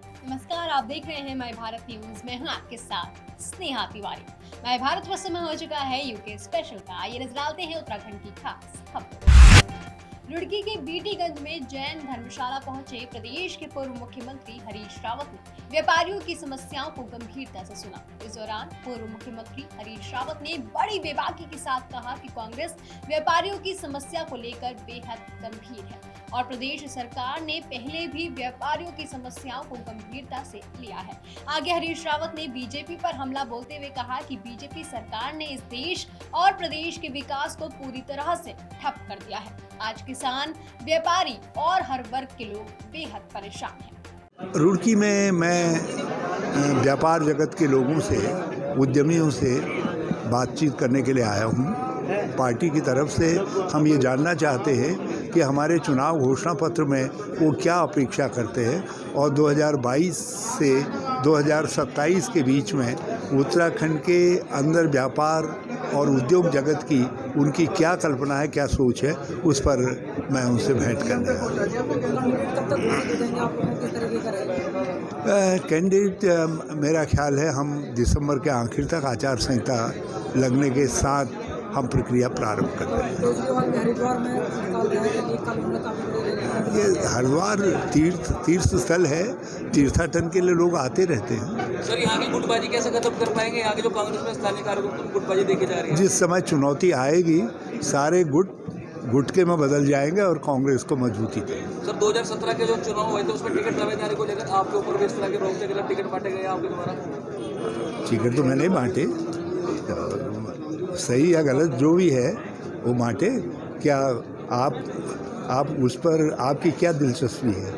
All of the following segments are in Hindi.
नमस्कार, आप देख रहे हैं माय भारत न्यूज। मैं हूं आपके साथ स्नेहा तिवारी। माय भारत उस समय हो चुका है यूके स्पेशल का। आइए नजर डालते हैं उत्तराखंड की खास खबरों। रुड़की के बीटीगंज में जैन धर्मशाला पहुंचे प्रदेश के पूर्व मुख्यमंत्री हरीश रावत ने व्यापारियों की समस्याओं को गंभीरता से सुना। इस दौरान पूर्व मुख्यमंत्री हरीश रावत ने बड़ी बेबाकी के साथ कहा कि कांग्रेस व्यापारियों की समस्या को लेकर बेहद गंभीर है और प्रदेश सरकार ने पहले भी व्यापारियों की समस्याओं को गंभीरता से लिया है। आगे हरीश रावत ने बीजेपी पर हमला बोलते हुए कहा कि बीजेपी सरकार ने इस देश और प्रदेश के विकास को पूरी तरह से ठप कर दिया है। आज किसान, व्यापारी और हर वर्ग के लोग बेहद परेशान हैं। रुड़की में मैं व्यापार जगत के लोगों से, उद्यमियों से बातचीत करने के लिए आया हूँ। पार्टी की तरफ से हम ये जानना चाहते हैं कि हमारे चुनाव घोषणा पत्र में वो क्या अपेक्षा करते हैं और 2022 से 2027 के बीच में उत्तराखंड के अंदर व्यापार और उद्योग जगत की उनकी क्या कल्पना है, क्या सोच है, उस पर मैं उनसे भेंट करने आया। कैंडिडेट मेरा ख्याल है हम दिसंबर के आखिर तक आचार संहिता लगने के साथ हम प्रक्रिया प्रारंभ कर रहे हैं। ये हरिद्वार तीर्थ स्थल है, तीर्थाटन के लिए लोग आते रहते हैं। सर, यहाँ की गुटबाजी कैसे खत्म कर पाएंगे? यहाँ के जो कांग्रेस में स्थानीय कार्यकर्ता गुटबाजी देखी जा रही है। जिस समय चुनौती आएगी सारे गुटके में बदल जाएंगे और कांग्रेस को मजबूती देंगे। सर, 2017 के जो चुनाव हुए थे उसमें टिकट दावेदारी को लेकर आपके ऊपर भी इस तरह के रोकते के टिकट बांटे गए आपके द्वारा? टिकट तो मैंने बांटे, सही या गलत जो भी है वो बांटे। क्या आप उस पर आपकी क्या दिलचस्पी है,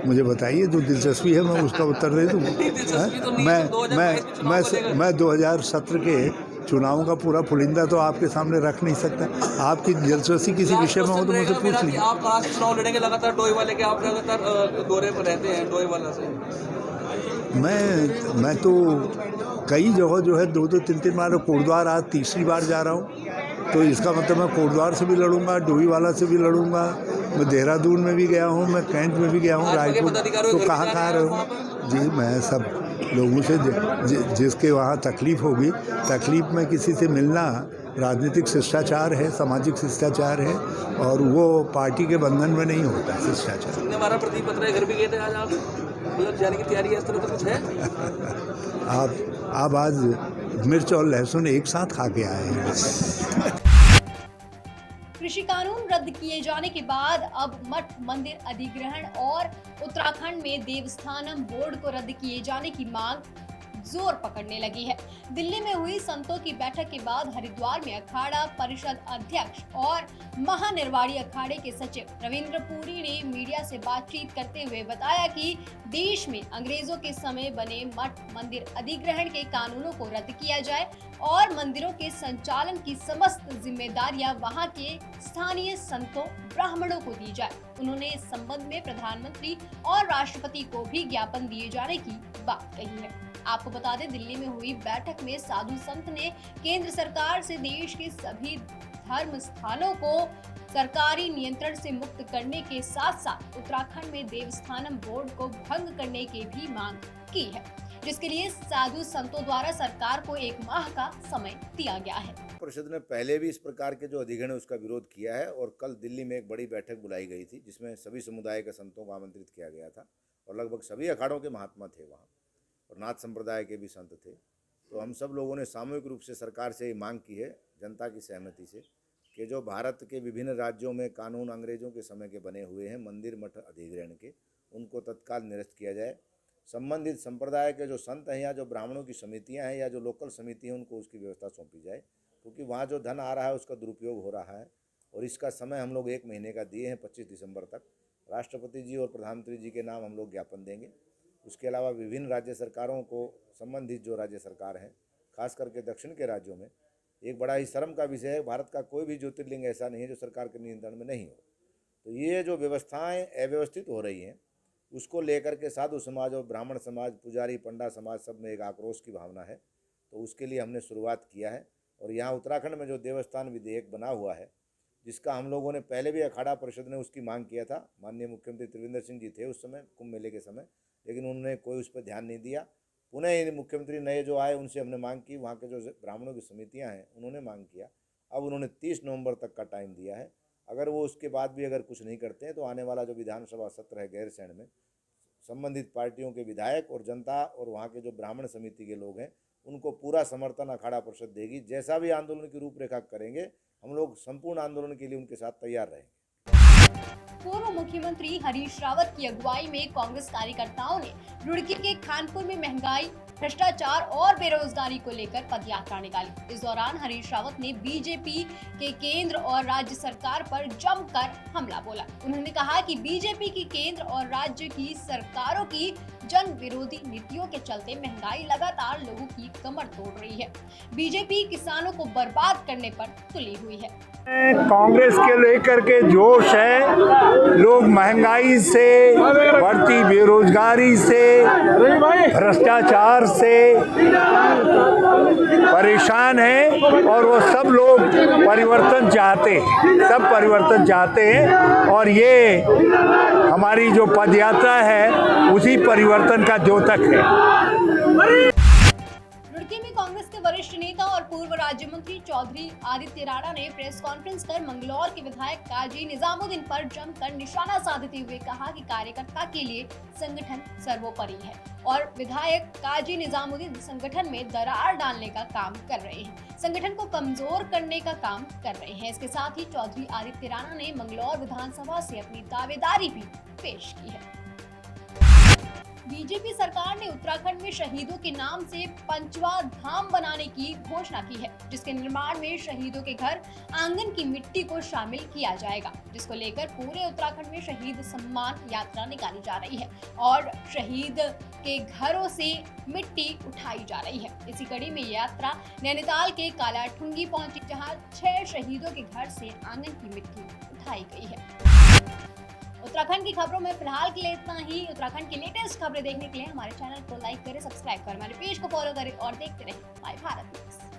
मुझे बताइए। जो दिलचस्पी है मैं उसका उत्तर दे दूँ। मैं 2017 के चुनावों का पूरा पुलिंदा तो आपके सामने रख नहीं सकता। आपकी दिलचस्पी किसी विषय में हो तो मुझे पूछ लीजिए। आप कहाँ से चुनाव लड़ेंगे? लगातार डोई वाले के आप लगातार दौरे पर रहते हैं, डोई वाला से। मैं तो कई जगह जो है 2-2, 3-3 बार, कोटद्वार आज तीसरी बार जा रहा हूँ, तो इसका मतलब मैं कोटद्वार से भी लड़ूंगा, डोईवाला से भी लड़ूंगा, मैं देहरादून में भी गया हूँ, मैं कैंट में भी गया हूँ, रायपुर, तो कहाँ रहूँगा जी। मैं सब लोगों से जिसके वहाँ तकलीफ़ होगी, तकलीफ़ में किसी से मिलना राजनीतिक शिष्टाचार है, सामाजिक शिष्टाचार है और वो पार्टी के बंधन में नहीं होता शिष्टाचार। हमारा प्रतीक पत्र घर भी गए थे आज आप, मतलब जाने की तैयारी है, इस तरह तो कुछ है? आप आज मिर्च और लहसुन एक साथ खा के आए हैं। कृषि कानून रद्द किए जाने के बाद अब मठ मंदिर अधिग्रहण और उत्तराखंड में देवस्थानम बोर्ड को रद्द किए जाने की मांग जोर पकड़ने लगी है। दिल्ली में हुई संतों की बैठक के बाद हरिद्वार में अखाड़ा परिषद अध्यक्ष और महानिर्वाणी अखाड़े के सचिव रविंद्र पुरी ने मीडिया से बातचीत करते हुए बताया कि देश में अंग्रेजों के समय बने मठ मंदिर अधिग्रहण के कानूनों को रद्द किया जाए और मंदिरों के संचालन की समस्त जिम्मेदारियां वहां के स्थानीय संतों ब्राह्मणों को दी जाए। उन्होंने इस संबंध में प्रधानमंत्री और राष्ट्रपति को भी ज्ञापन दिए जाने की बात कही है। आपको बता दें, दिल्ली में हुई बैठक में साधु संत ने केंद्र सरकार से देश के सभी धर्म स्थानों को सरकारी नियंत्रण से मुक्त करने के साथ साथ उत्तराखंड में देवस्थानम बोर्ड को भंग करने की भी मांग की है, जिसके लिए साधु संतों द्वारा सरकार को 1 माह का समय दिया गया है। परिषद ने पहले भी इस प्रकार के जो अधिग्रहण है उसका विरोध किया है और कल दिल्ली में एक बड़ी बैठक बुलाई गई थी जिसमें सभी समुदाय के संतों को आमंत्रित किया गया था और लगभग सभी अखाड़ों के महात्मा थे वहाँ और नाथ संप्रदाय के भी संत थे। तो हम सब लोगों ने सामूहिक रूप से सरकार से ये मांग की है, जनता की सहमति से, कि जो भारत के विभिन्न राज्यों में कानून अंग्रेजों के समय के बने हुए हैं मंदिर मठ अधिग्रहण के, उनको तत्काल निरस्त किया जाए। संबंधित संप्रदाय के जो संत हैं या जो ब्राह्मणों की समितियां हैं या जो लोकल समिति हैं उनको उसकी व्यवस्था सौंपी जाए, क्योंकि वहाँ जो धन आ रहा है उसका दुरुपयोग हो रहा है और इसका समय हम लोग 1 महीने का दिए हैं, 25 दिसंबर तक। राष्ट्रपति जी और प्रधानमंत्री जी के नाम हम लोग ज्ञापन देंगे। उसके अलावा विभिन्न राज्य सरकारों को, संबंधित जो राज्य सरकार हैं, खास करके दक्षिण के राज्यों में एक बड़ा ही शर्म का विषय है, भारत का कोई भी ज्योतिर्लिंग ऐसा नहीं है जो सरकार के नियंत्रण में नहीं हो। तो ये जो व्यवस्थाएं अव्यवस्थित हो रही हैं उसको लेकर के साधु समाज और ब्राह्मण समाज, पुजारी, पंडा समाज सब में एक आक्रोश की भावना है। तो उसके लिए हमने शुरुआत किया है और यहाँ उत्तराखंड में जो देवस्थान विधेयक बना हुआ है, जिसका हम लोगों ने पहले भी अखाड़ा परिषद ने उसकी मांग किया था, माननीय मुख्यमंत्री त्रिवेंद्र सिंह जी थे उस समय कुंभ मेले के समय, लेकिन उन्होंने कोई उस पर ध्यान नहीं दिया। पुनः इन मुख्यमंत्री नए जो आए उनसे हमने मांग की, वहाँ के जो ब्राह्मणों की समितियाँ हैं उन्होंने मांग किया। अब उन्होंने 30 नवंबर तक का टाइम दिया है। अगर वो उसके बाद भी अगर कुछ नहीं करते हैं तो आने वाला जो विधानसभा सत्र है गैरसैंण में संबंधित पार्टियों के विधायक और जनता और वहाँ के जो ब्राह्मण समिति के लोग हैं उनको पूरा समर्थन अखाड़ा परिषद देगी। जैसा भी आंदोलन की रूपरेखा करेंगे हम लोग संपूर्ण आंदोलन के लिए उनके साथ तैयार रहेंगे। पूर्व मुख्यमंत्री हरीश रावत की अगुवाई में कांग्रेस कार्यकर्ताओं ने रुड़की के खानपुर में महंगाई, भ्रष्टाचार और बेरोजगारी को लेकर पदयात्रा निकाली। इस दौरान हरीश रावत ने बीजेपी के केंद्र और राज्य सरकार पर जमकर हमला बोला। उन्होंने कहा कि बीजेपी की केंद्र और राज्य की सरकारों की जन विरोधी नीतियों के चलते महंगाई लगातार लोगों की कमर तोड़ रही है। बीजेपी किसानों को बर्बाद करने पर तुली हुई है। कांग्रेस के लेकर के जोश है। लोग महंगाई से, बढ़ती बेरोजगारी से, भ्रष्टाचार से परेशान हैं और वो सब लोग परिवर्तन चाहते हैं, सब परिवर्तन चाहते हैं और ये हमारी जो पदयात्रा है उसी परिवर्तन का द्योतक है। रुड़की में कांग्रेस के वरिष्ठ नेता और पूर्व राज्य मंत्री चौधरी आदित्य राणा ने प्रेस कॉन्फ्रेंस कर मंगलौर के विधायक काजी निजामुद्दीन पर जमकर निशाना साधते हुए कहा कि कार्यकर्ता के लिए संगठन सर्वोपरि है और विधायक काजी निजामुद्दीन संगठन में दरार डालने का काम कर रहे हैं, संगठन को कमजोर करने का काम कर रहे हैं। इसके साथ ही चौधरी आदित्य राणा ने मंगलौर विधानसभा से अपनी दावेदारी भी पेश की है। बीजेपी सरकार ने उत्तराखंड में शहीदों के नाम से 5वां धाम बनाने की घोषणा की है, जिसके निर्माण में शहीदों के घर आंगन की मिट्टी को शामिल किया जाएगा, जिसको लेकर पूरे उत्तराखंड में शहीद सम्मान यात्रा निकाली जा रही है और शहीद के घरों से मिट्टी उठाई जा रही है। इसी कड़ी में यात्रा नैनीताल के कालाठुंगी पहुंची, जहां 6 शहीदों के घर से आंगन की मिट्टी उठाई गई है। उत्तराखंड की खबरों में फिलहाल के लिए इतना ही। उत्तराखंड की लेटेस्ट खबरें देखने के लिए हमारे चैनल को लाइक करें, सब्सक्राइब करें, हमारे पेज को फॉलो करें और देखते रहें माय भारत न्यूज़।